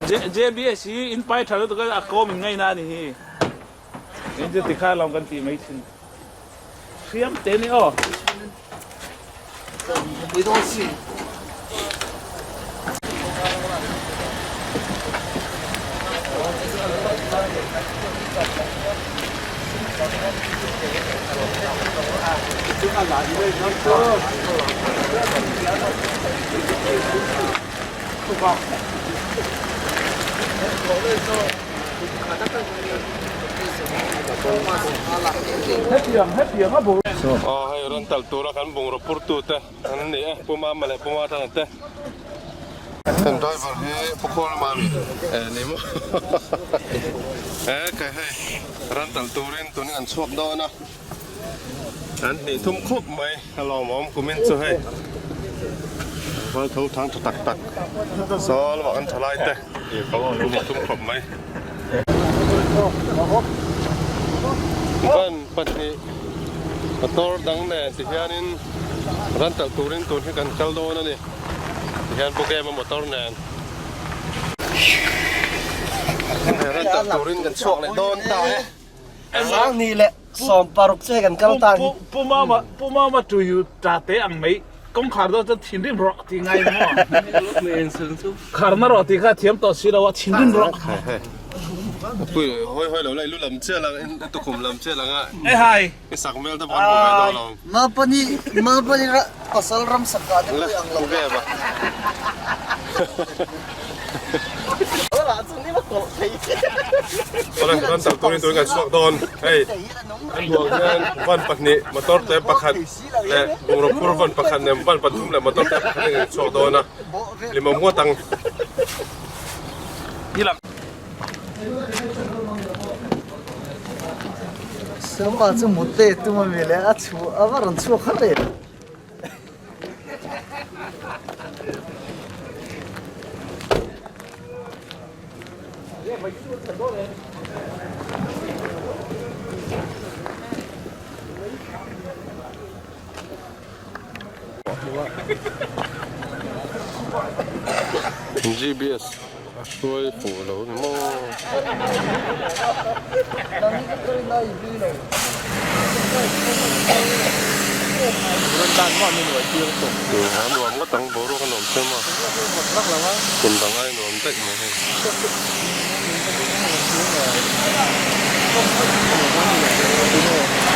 JBS in pai thalo to ka ko min ngai na ni hi in je tikha long kan ti mai thin khiam te ni o没东西。happy nga bu hay rental tura kan bung rapor tu teh an ni puma male puma tan teh ten driver he pukul mami ni mo kai hai rental turin tu ni an suap do na an ni thum khup mai hello mom comment so haiว่าทุกทางตักตักซอลบอกอันทลายแต่เขาบอกนี่ทุ่มขบไหมบ้านปัจจุบันตัวดังแน่สิเฮียนินร้านตักตูรินตูนให้กันเจ้าโดนั่นนี่สิเฮียนโปรแกรมมาหมดตัวแน่ร้านตักตูรินกันช่วงเลยโดนตายร้านนี้แหละสอมปารุกเซ่กันกันต่าง ปูมาจุยจ่าเตะอังไม่กงขาดจะทิ้งดินรอที่ไงมั้งขาดน่ารอที่ข้าเทียมต่อชีเราว่าทิ้งดินรอปุ้ยห้อยเราเลยรู้ลำเชื่อแล้วตุ่มลำเชื่อแล้วไอ้ไฮไอ้สักเมลตะบอลบอกให้ตัวเรามาปนี่ปัสสาวะรำสักการ์ดเลยอังเราแก่ปะตอนนั้นร้านตักตัวนี้ตัวกันช่วงโดนเฮ้ยอันบวกเนี่ยวันปัจจุบันมาต้นแต่ปัจจุบันแต่บุรุษผู้วันปัจจุบันเนี่ยวันปัจจุบันเนี่ยมาต้นแต่ปัจจุบันช่วงโดนนะลิมมัวตังนี่หลังสมัยจะมุดเตะตัวมันมีเลยชัวว่ารันชัวขัดเลยGPS ช่วยฝูเราโม่รันดันว่ามีหน่วยเชื่อตกดูหาหน่วยก็ตั้งโบราณขนมใช่ไหมคุณตั้งไอ้หน่วยเต็มเลย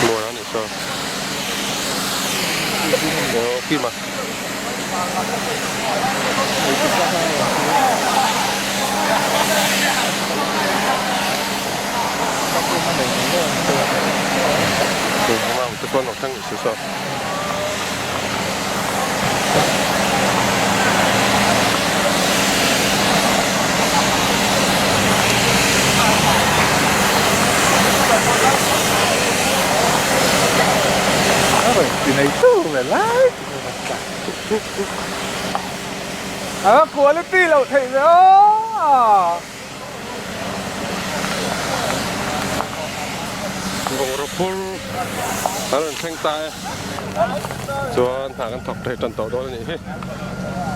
หน่วยนี่ชอบเดี๋ยวพี่มามาอุตส่าห์ออกทั้งสุดๆอยู่ในตู้แบบไรกลัวลิตี้เราเถียบุรุษผู้อันนั้นแข่งตายจวนหากันถกเตะจนโตโดนนี่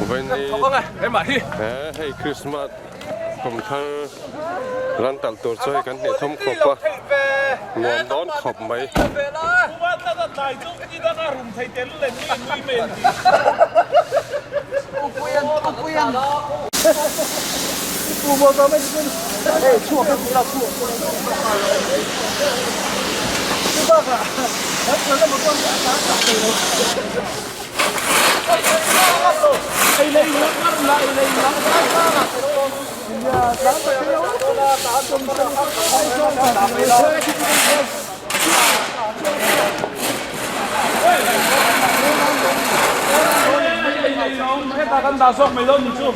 วันนี้เขาก็ไงไอ้หมาที่ให้คริสต์มาสผมเธอร้านตัดตัวช่วยกันเนี่ยทุ่มขบปะนวลร้อนขบไหมว่าถ้าจะตายจุกที่ต้องรุมไทยเต้นเล่นนี่ไม่เมนกูยังกูบอกตัวไม่ขึ้นเฮ้ยชั่วกันเราชั่วคือบ้าอะแล้วเราต้องมาไอ้เลยนะไอ้เลยนะอย่าตามไปเที่ยวตามจนจะไอ้ชอบตามไปเลยน้องให้ตากันตาส่งไม่ล้นจุ๊บ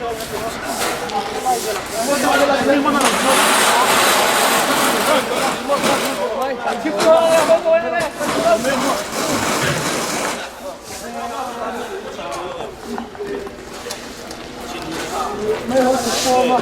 ไม่เอาสุดโต่งอ่ะ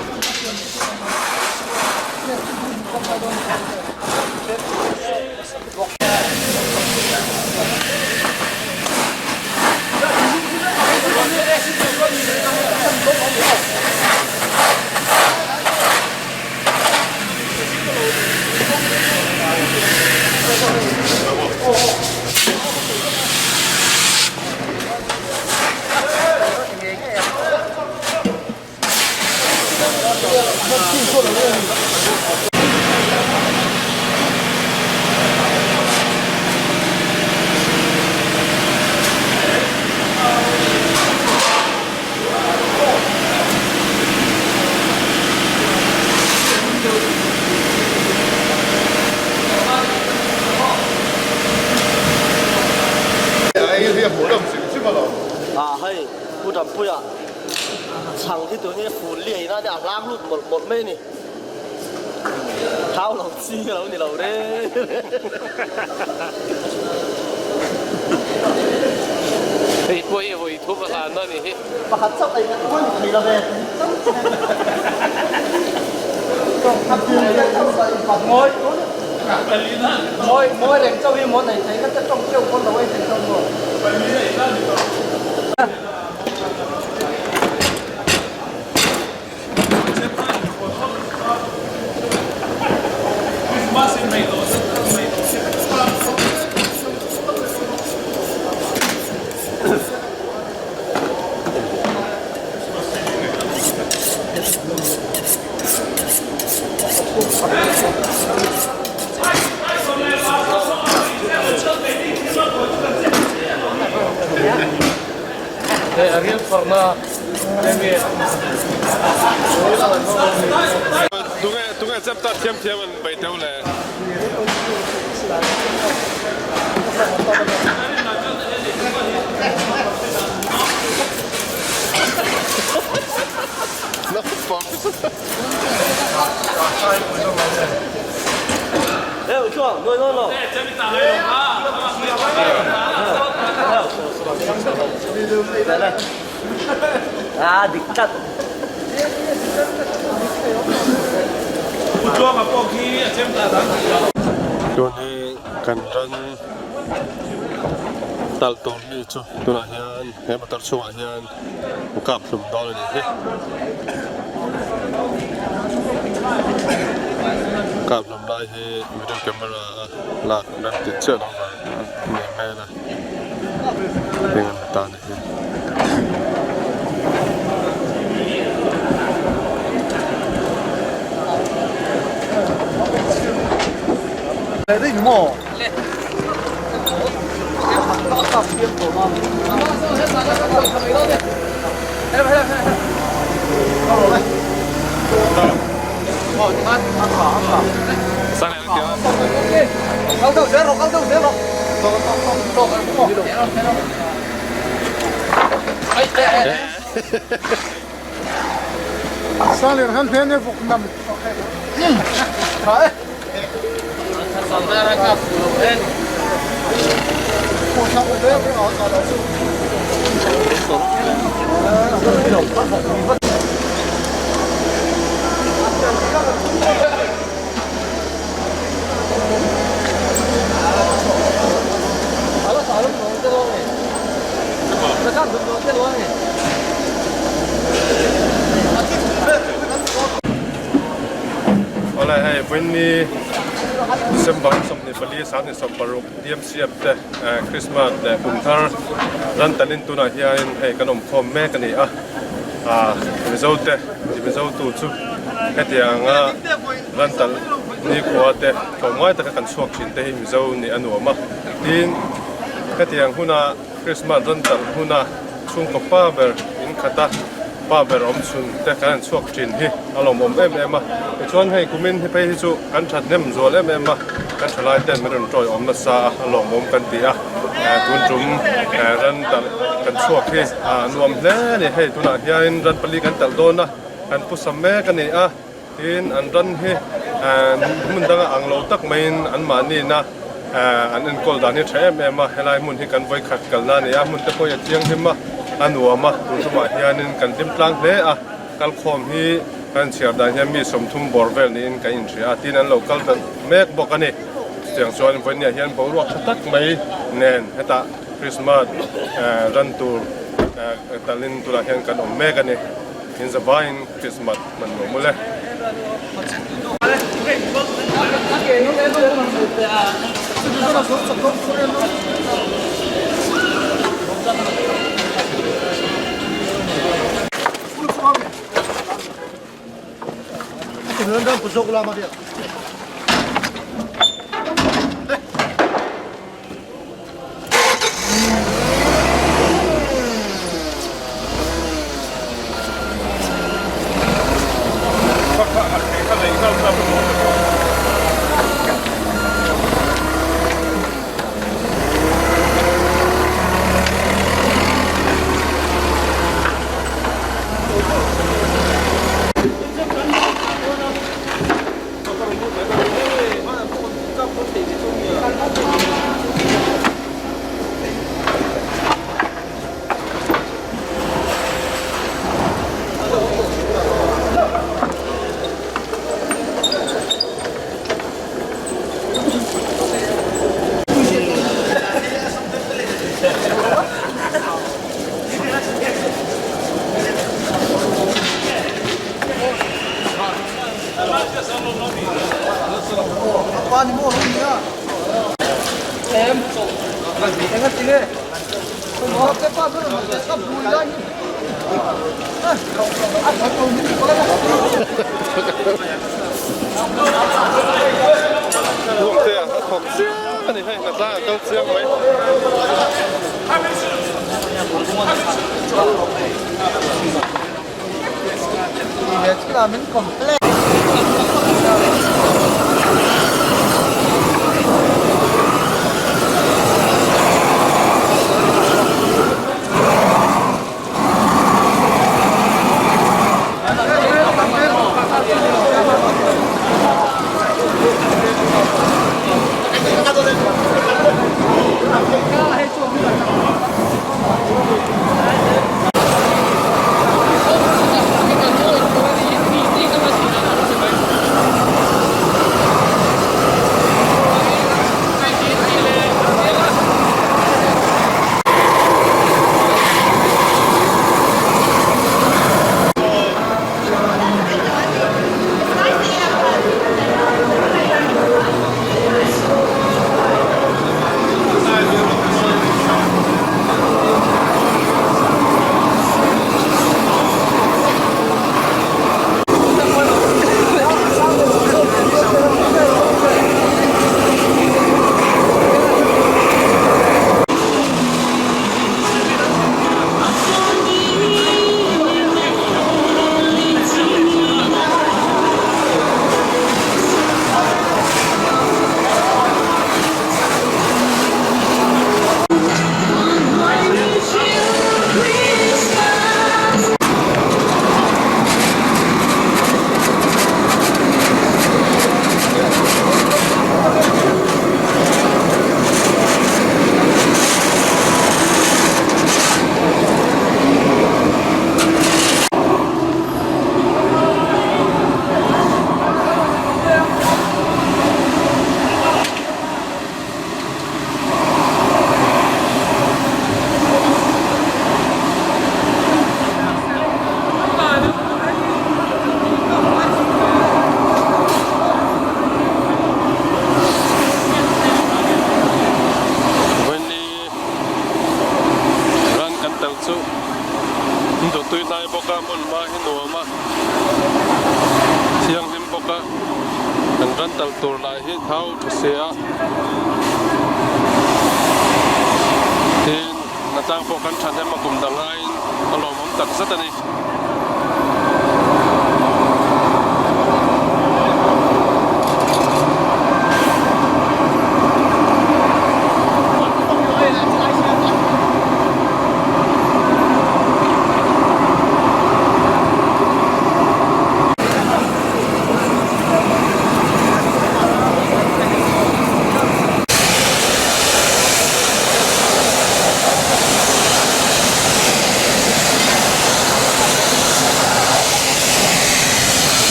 ให้ผู้ทำผู้อ่ะช่างที่ตัวนี้ฝุ่นเลี่ยน่าจะล้างลูกหมดไม่นี่เท้าเราซีเราเนี่ยเราเด้เฮ้ยพวกไอ้ทุบอาคารนั่นนี่ ประคับสักไอ้กันคนขี่เราเลยต้องทำยังไงต้องใส่ปัดมอยมอยเร่งเจ้าพี่มดไหนใช้ก็จะต้องเจ้าคนเราไว้ถึงต้องหมดAriel Forna Premier Tunga chap ta thiam an bai teu le No fuck เอ้ยช่วงน้อยๆเนาะดิกัด ช่วงกับพวกที่เชื่อมต่าง โดนให้กันรันตัลตอนนี้จู่ตัวนั้นยันเห็นมาตัดช่วงยันกับสมดอลเลยนี่กับลำได้ให้วิดีโอแคมราลากดันติดเชื้อลงมาเนี่ยแม่นะdengan tanah ini. Đây mỏ. Sang này kìa. Không đâu xé rồi, không đâu xé rồi. Sao liền hắn thế này phục nằm Đấy. cuộc sống ở đây với họ có đâu Oleh hai winni sembang somni bali sani sombaruk diam siap te Christmas te punthar ran tanin tuna hian hei kanom khom me kani mizo te mizo tu chu hetianga ran tal ni kwa te khomai ta kan suak chin te mizo ni anuama tin hetiang huna Christmas ran tal huna chung ko pa ber in khata pa ber om chun te kan suak chin hi alom om em chuan hei kumin hi pe hi chu kan that nem zol em kan thalai ten me ron troi om na sa alom om kan ti tun tum ran tal kan suak hi nuam hle ni hei tuna hian ran pali kan tal don na kan pusam me kan ni tin an ran hi mun danga anglo tak main an ma ni na an en kol dan hi thaem helai mun hi kan voi khat kal na ni mun te poi tiang hima anuama tuma hianin kan dim tlang hle kal khom hi kan chiar dan hian mi som thum borvel ni in kan in thria tin an local kan mek bok ani chiang chuan voi ni hian bo ruak tak mai nen heta Christmas ran tur talin tura hian kan om mek ani in the vine Christmas man no mule 그런다 부족을 말이야. 아니 뭐 어디야? em em 찍어. 뭐 앞에 빠져는 내가 몰라. Luộc tiền, hộp xiếc này hay là ra câu xiếc mấy. 이게 라면 컴플레. tal tur lai hi thau thusia tin na tang po kan than hem kum dangai alom hom tak satani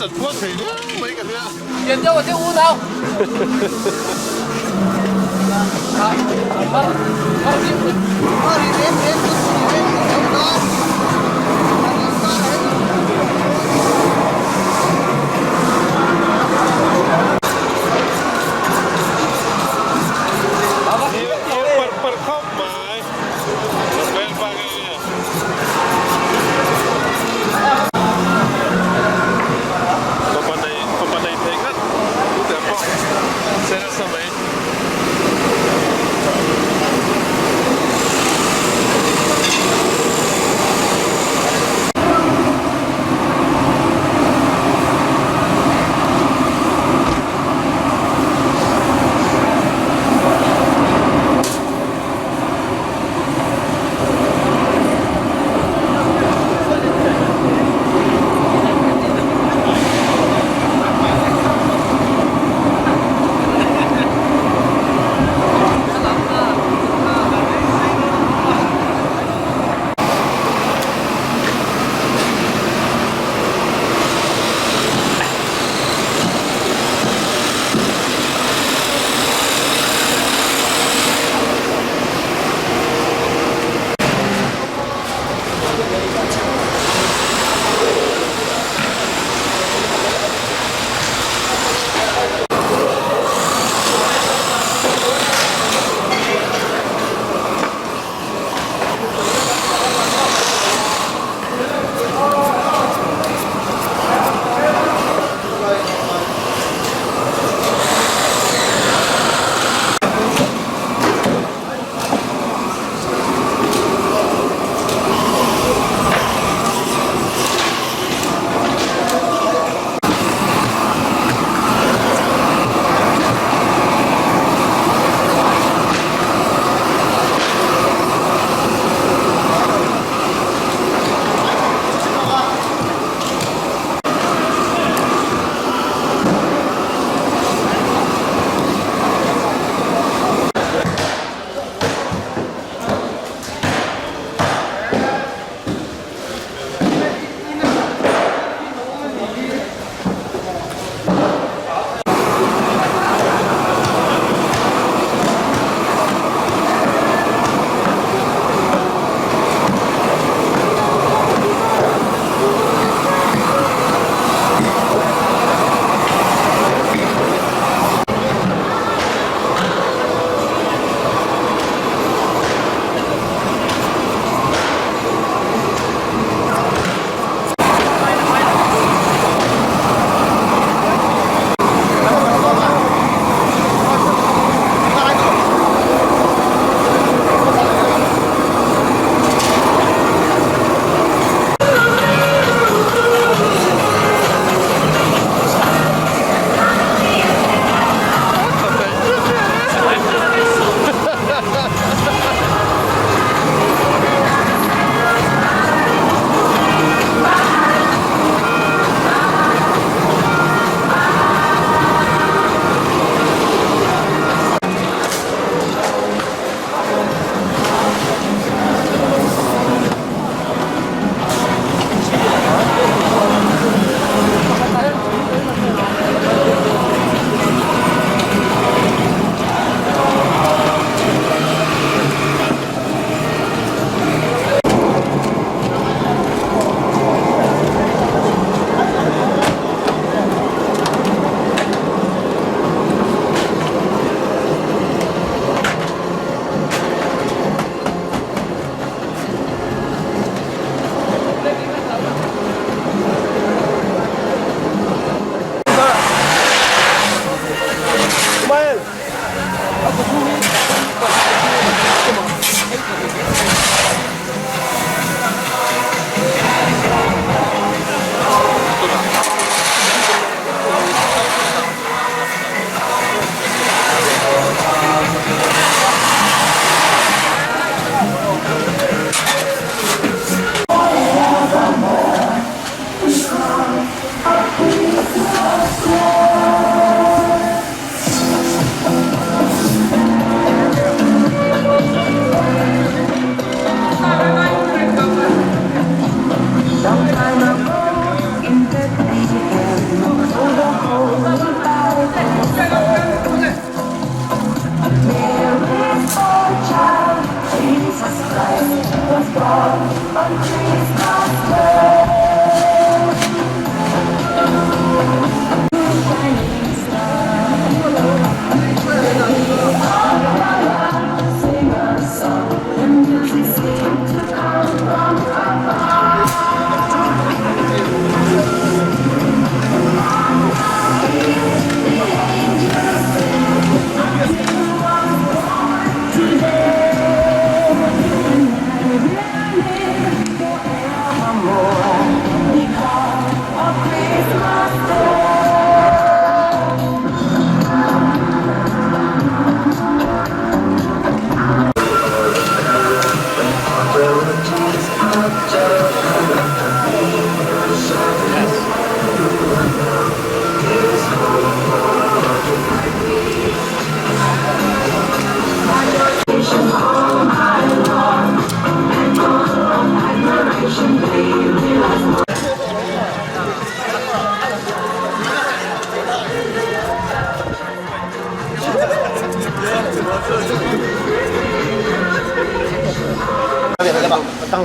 giật quốc thì mấy cái nữa Chuyển cho vào chiếc u nào.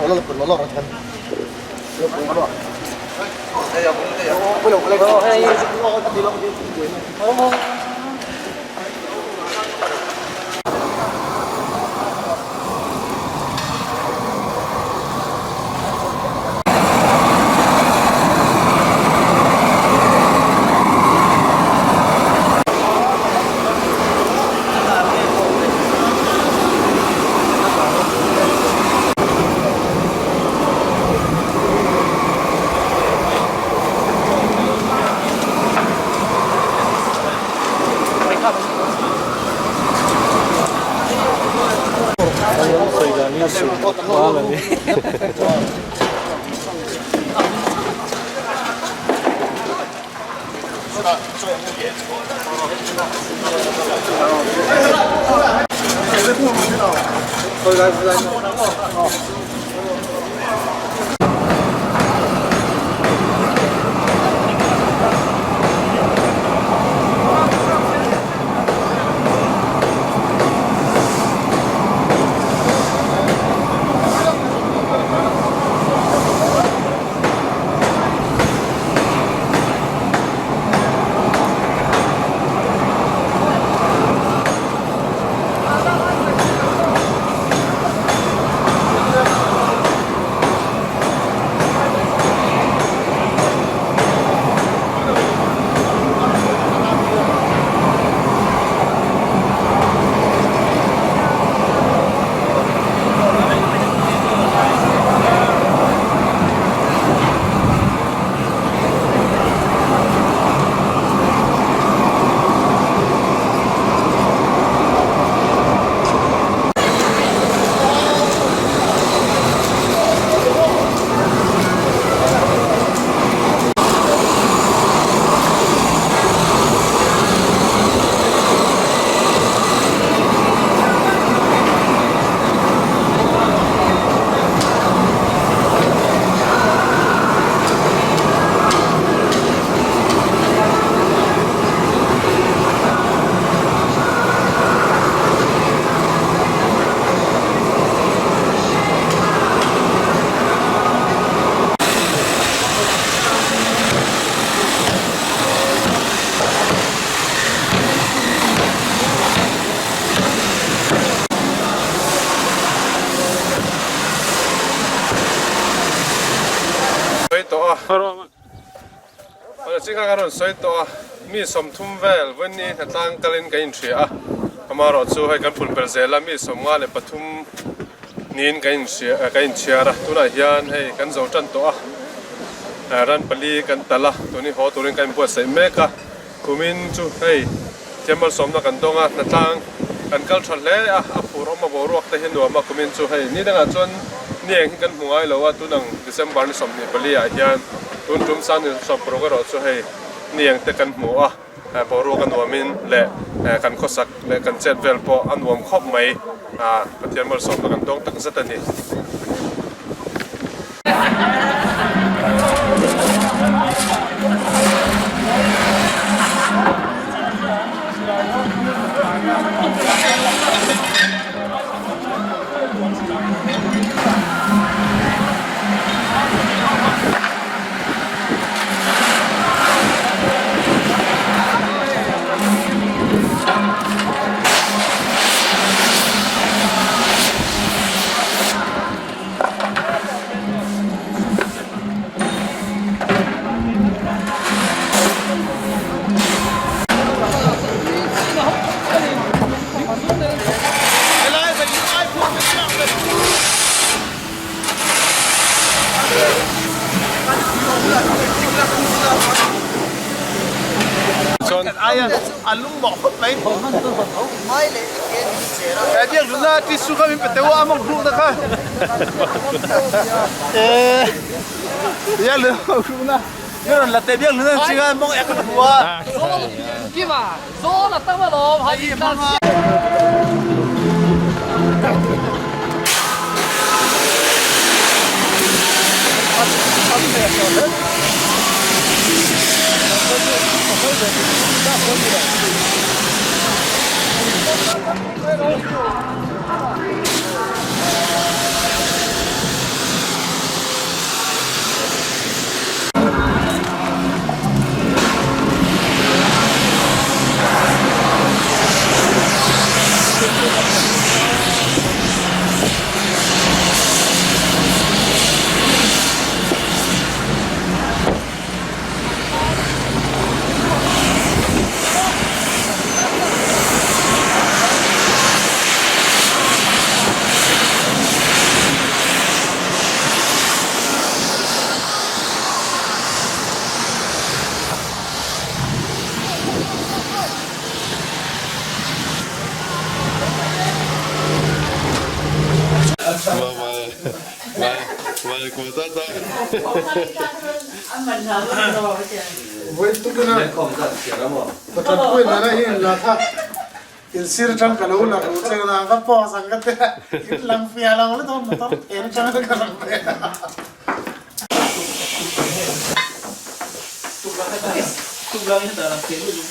lo con lo lo thân lo con lo bây giờ lấy cái hay lo cái gì lo cái gì không chính các bạn soi to mi som thum velวันนี้ตั้งกันเล่นกันเชียมาเราช่วยกันฝุ่นเปอร์เซ็นต์ละมีสมงานเลยปฐุมนินกันเชียระตัวไหนยันให้กันเจ้าจันตัวรันปลีกันตละตัวนี้หัวตัวนี้กันปวดใส่เมฆะคุมินจูให้เจ้ามาสมนักกันตรงนั่งกันกัลชันเล่ผู้ร่วมมาบริวารแต่เห็นว่ามาคุมินจูให้นี่ดังจนนี่เองกันหัวเราว่าตัวนังเดือนบานสมนี่ปลียันตุนจุ่มสันนี่สอบโปรก็เราช่วยนี่ยังแต่กันหัวพอรู้กันว่ามินและกันข้อสักและกันเจ็ดเวลพออันวมครบไหมปฏิบัติสมกันต้องตั้งสติ alung mo mai mai le ke dia luna ti su ka mi pe tewa among ru da ka ya le luna yo la te dia luna chi ga mong ek bua ki ma zo la ta ma lo hai ta เลยกว่าจะได้ Voi tu kena. Betul pun nara ini lata. Insir cang kalau ulah ucap na angkat pos angkat ya. Lang piala oleh tuh motor. Ini cang ada kalau. Tublangnya dalam film itu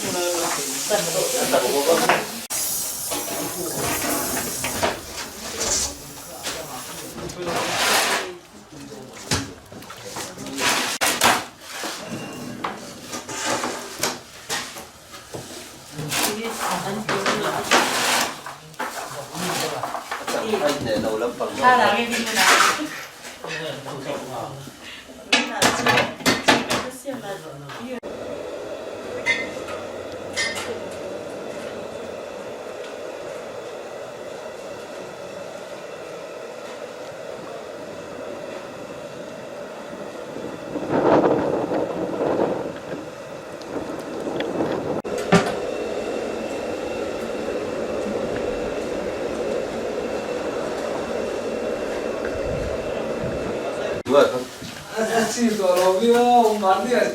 chỉ có lo việc bán điện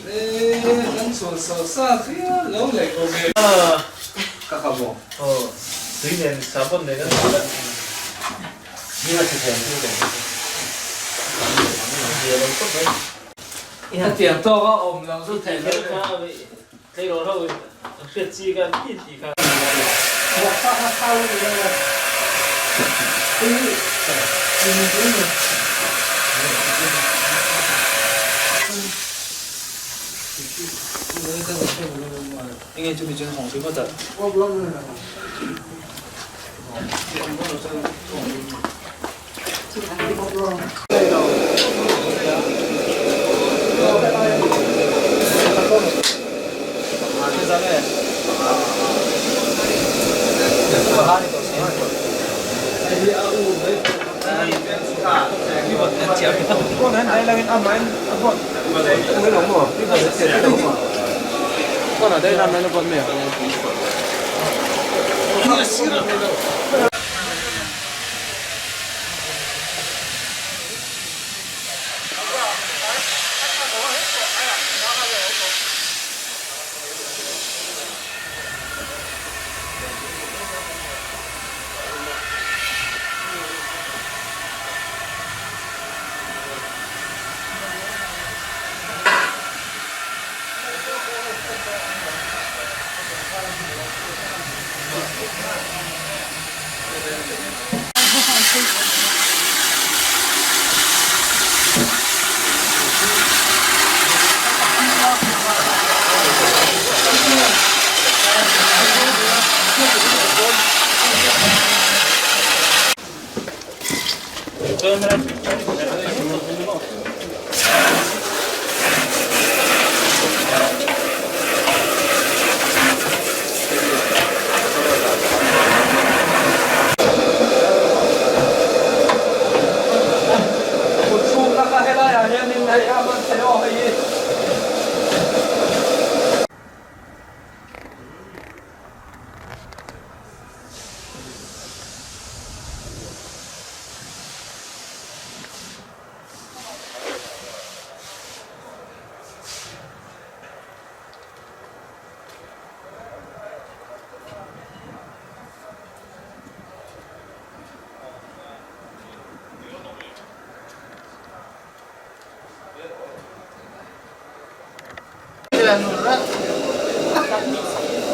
để đang sổ sổ xa thì lâu ngày có về các cậu bộ tuy nhiên sao vấn đề đó như là thực hiện như vậyถ้าเตรียมตัวก็อมเราสุดแทนเลย cái đó thôi chuyện gì cả ít gì cả 이게 좀 이제 홍수보다 Con đây là cái âm anh con. Mới lỏng rồi. Con ở đây làm đây là con mèo.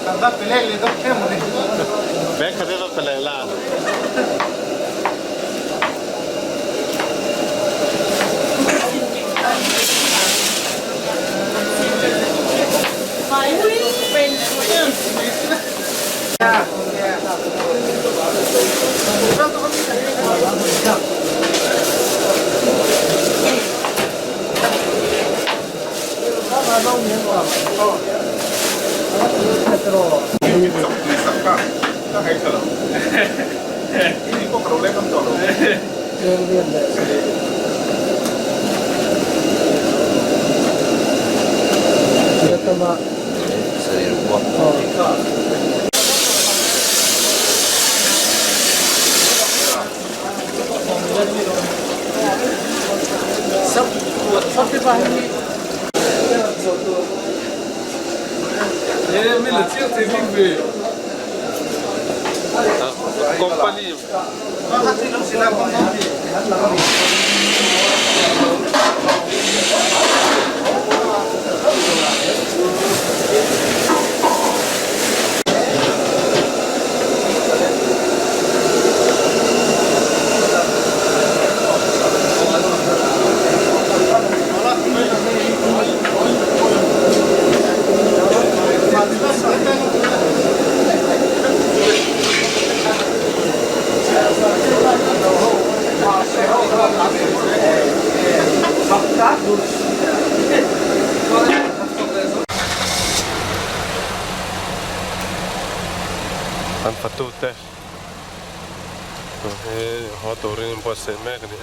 Tanda pilih itu kan mana? Baik kerja lo pelela. Ini kok problem kan tolong. ไม่เหลือเที่ยวเทมิ่งเบย์ company An fatu te. He ho to rin po se me kan ni.